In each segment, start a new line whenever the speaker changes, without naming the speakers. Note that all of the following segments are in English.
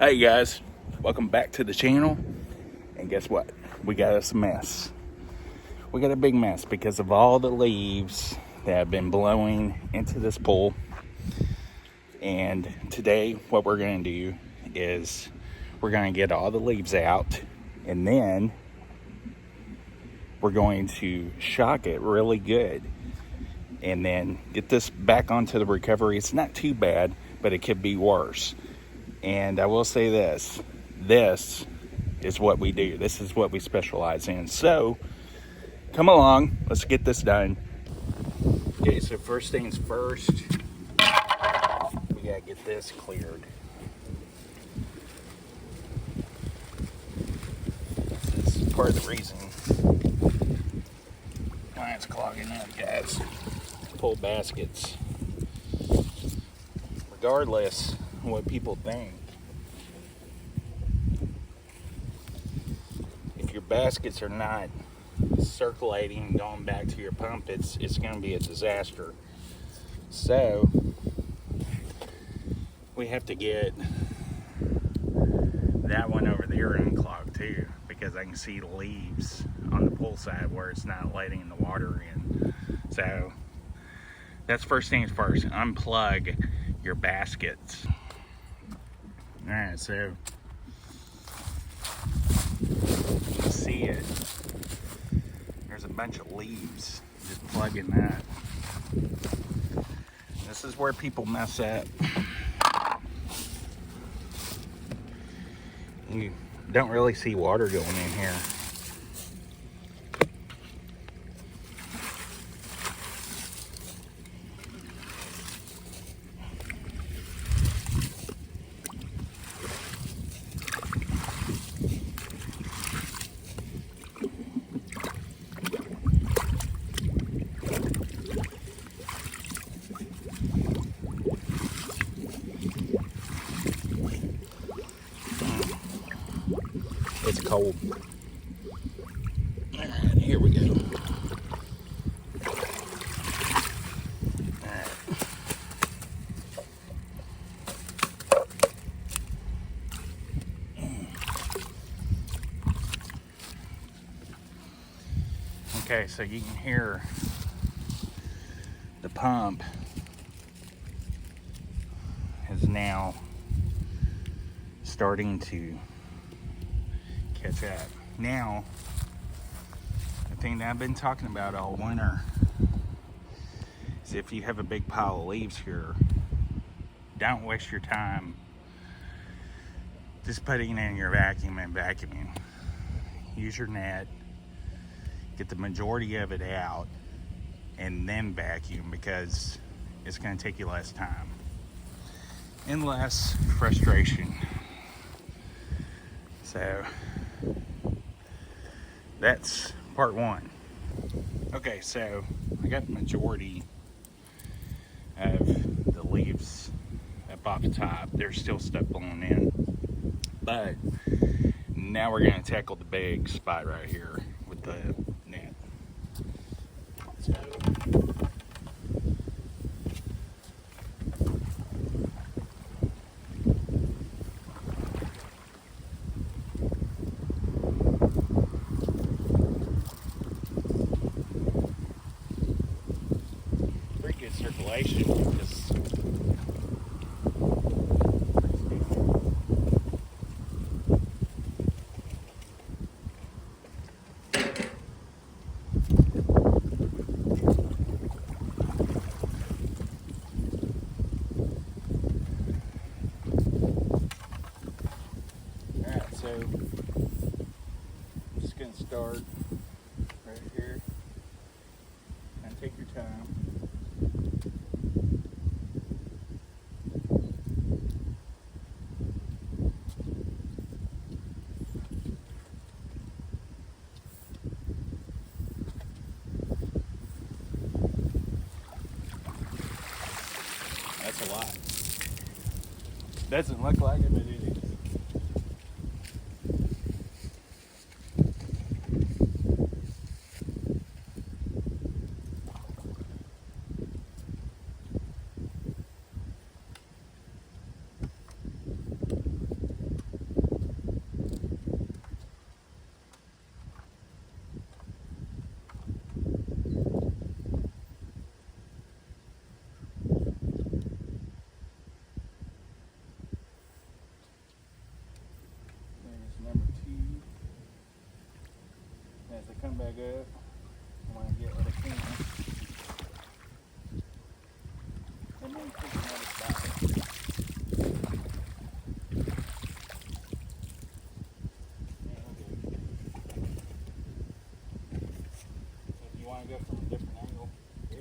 Hey guys, welcome back to the channel. And guess what? We got us a mess. We got a big mess because of all the leaves that have been blowing into this pool. And today what we're going to do is we're going to get all the leaves out, and then we're going to shock it really good and then get this back onto the recovery. It's not too bad, but it could be worse. And I will say this is what we do. This is what we specialize in. So come along, let's get this done. Okay, so first things first, we gotta get this cleared. This is part of the reason why it's clogging up, guys. Full baskets. Regardless of what people think, if your baskets are not circulating and going back to your pump, it's going to be a disaster. So we have to get that one over there unclogged too, because I can see the leaves on the pool side where it's not letting the water in. So that's first things first. Unplug your baskets. Alright, so you can see it. There's a bunch of leaves just plugging that. This is where people mess up. You don't really see water going in here. It's cold. Alright, here we go. Alright. Okay, so you can hear the pump is now starting to catch up. Now, the thing that I've been talking about all winter is if you have a big pile of leaves here, don't waste your time just putting it in your vacuum and vacuuming. Use your net, get the majority of it out, and then vacuum, because it's going to take you less time and less frustration. So that's part one. Okay, so I got the majority of the leaves up off the top. There's still stuff blowing in, but now we're going to tackle the big spot right here with the net. So pretty good circulation. Alright, so I'm just going to start right here and take your time. That's a lot. Doesn't look like it, but it is. as they come back up, I want to get what I can. And then pick another spot. If you want to go from a different angle, here.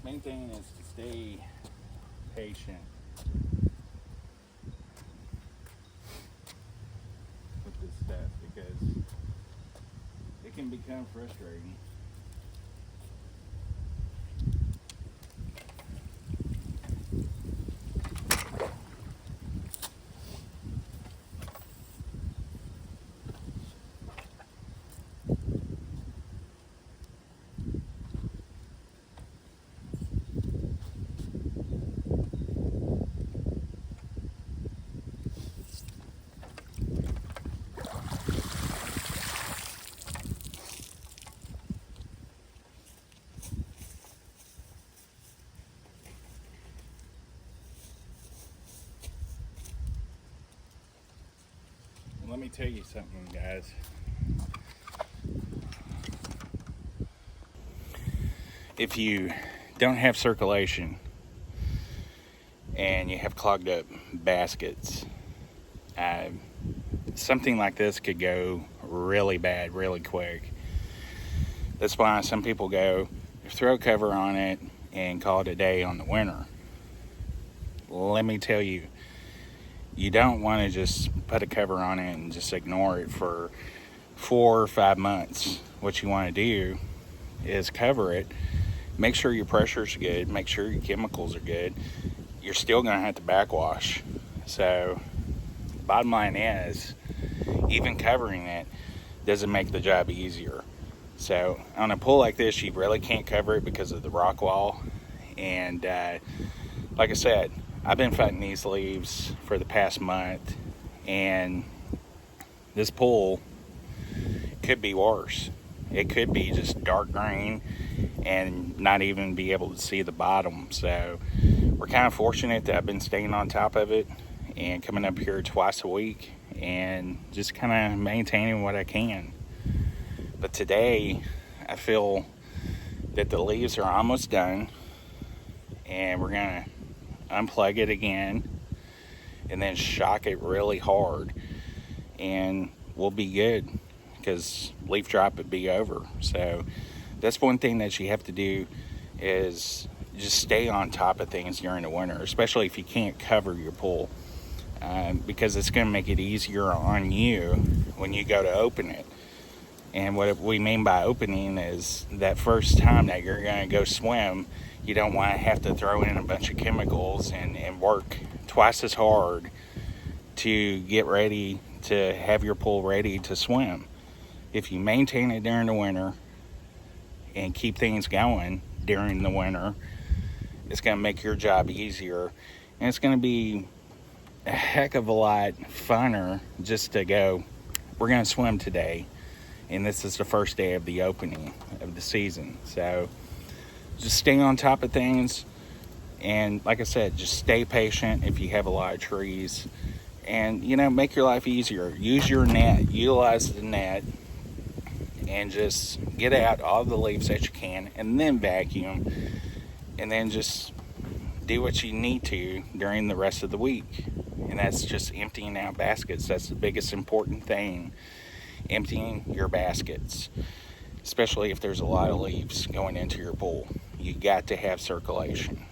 Main thing is to stay patient with this stuff because it can become frustrating. Let me tell you something, guys. If you don't have circulation and you have clogged up baskets, something like this could go really bad really quick. That's why some people go throw a cover on it and call it a day on the winter. Let me tell you, you don't want to just put a cover on it and just ignore it for 4 or 5 months. What you want to do is cover it, make sure your pressure's good, make sure your chemicals are good. You're still going to have to backwash. So bottom line is, even covering it doesn't make the job easier. So on a pool like this, you really can't cover it because of the rock wall. And like I said, I've been fighting these leaves for the past month, and this pool could be worse. It could be just dark green and not even be able to see the bottom. So we're kind of fortunate that I've been staying on top of it and coming up here twice a week and just kind of maintaining what I can. But today I feel that the leaves are almost done, and we're gonna unplug it again and then shock it really hard, and we'll be good because leaf drop would be over. So that's one thing that you have to do, is just stay on top of things during the winter, especially if you can't cover your pool, because it's going to make it easier on you when you go to open it. And what we mean by opening is that first time that you're going to go swim, you don't want to have to throw in a bunch of chemicals and work twice as hard to get ready to have your pool ready to swim. If you maintain it during the winter and keep things going during the winter, it's going to make your job easier, and it's going to be a heck of a lot funner just to go, we're going to swim today, and this is the first day of the opening of the season. So just stay on top of things, and like I said, just stay patient if you have a lot of trees, and make your life easier. Use your net, utilize the net, and just get out all the leaves that you can, and then vacuum, and then just do what you need to during the rest of the week. And that's just emptying out baskets. That's the biggest important thing, emptying your baskets, especially if there's a lot of leaves going into your pool. You got to have circulation.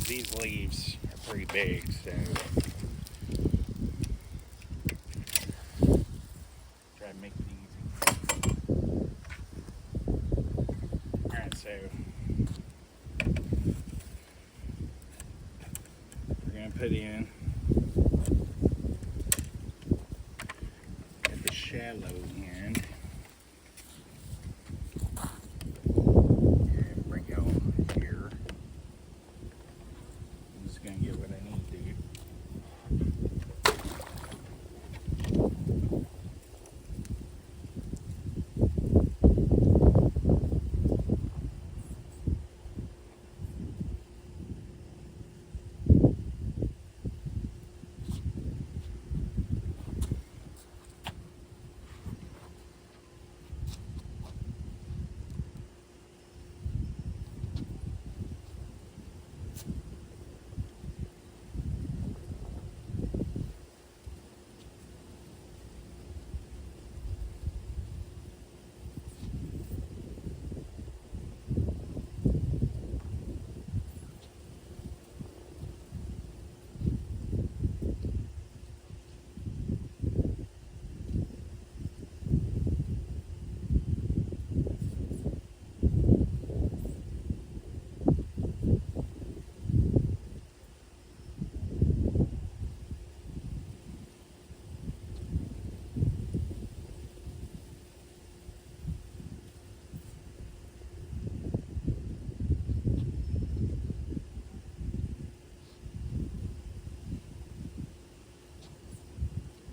These leaves are pretty big, so try to make it easy. Alright, so we're going to put in at the shallow end and bring it on here. I'm just going to get what I need to do.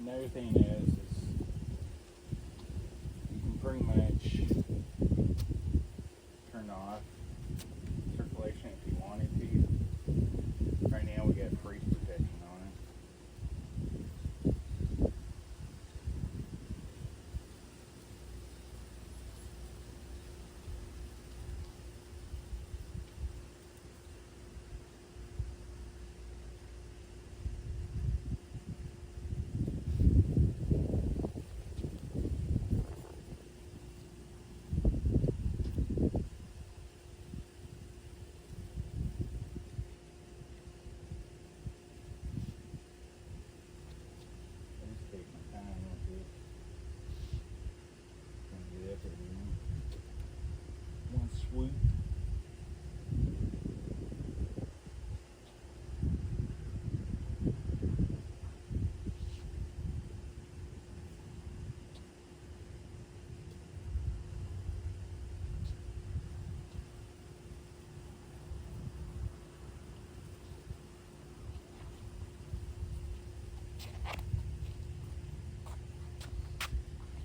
Another thing is you can pretty much turn off circulation if you wanted to. Right now we got freeze protection on it. I just take my time with it. Gonna get up at one swoop.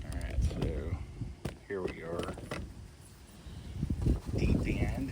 Alright, so here we are. Deep end.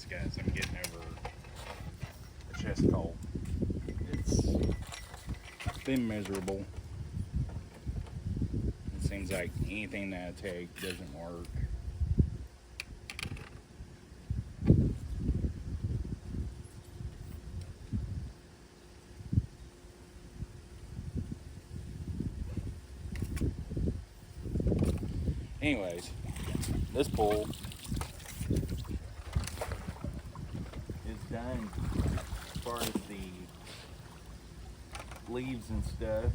guys. I'm getting over a chest cold. It's been miserable. It seems like anything that I take doesn't work. Anyways, this pool is done as far as the leaves and stuff.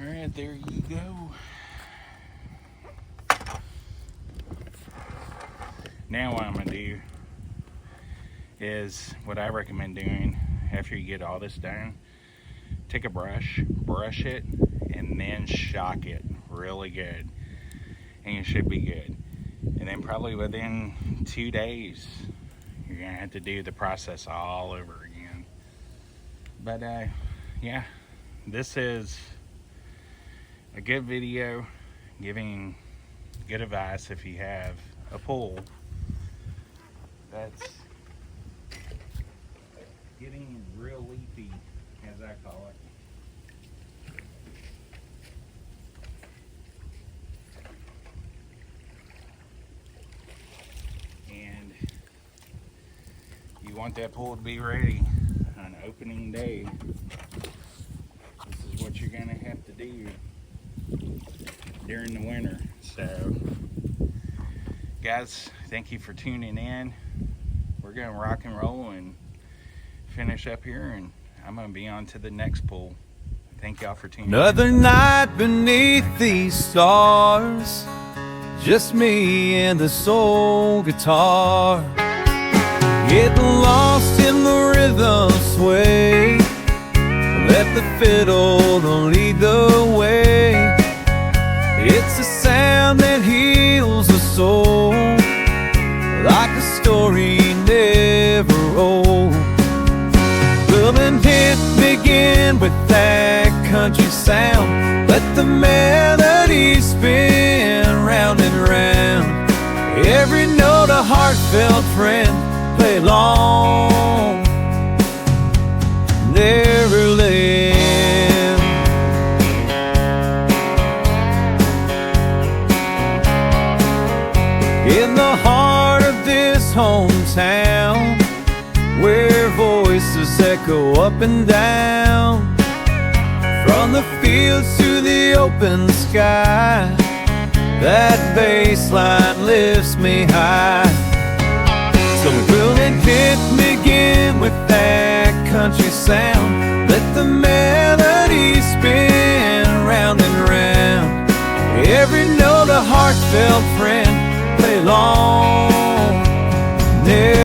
All right, there you go. Now what I'm gonna do is what I recommend doing after you get all this done. Take a brush it, and then shock it really good, and you should be good. And then probably within 2 days, you're gonna have to do the process all over again. But yeah, this is a good video giving good advice if you have a pool that's getting real leafy, as I call it. And you want that pool to be ready on opening day. This is what you're gonna have to do during the winter. So guys, thank you for tuning in. We're gonna rock and roll and finish up here, and I'm gonna be on to the next pool. Thank y'all for tuning in.
Another night beneath these stars, just me and this old guitar, getting lost in the rhythm sway, let the fiddle lead the way. It's a sound that heals the soul, like a story never old. Well, then hit begin with that country sound, let the melody spin round and round. Every note a heartfelt friend, play along, Neverland. In the heart of this hometown, where voices echo up and down, from the fields to the open sky, that bass line lifts me high. So will it begin with that country sound, let the melody spin round and round. Every note a heartfelt friend, play along,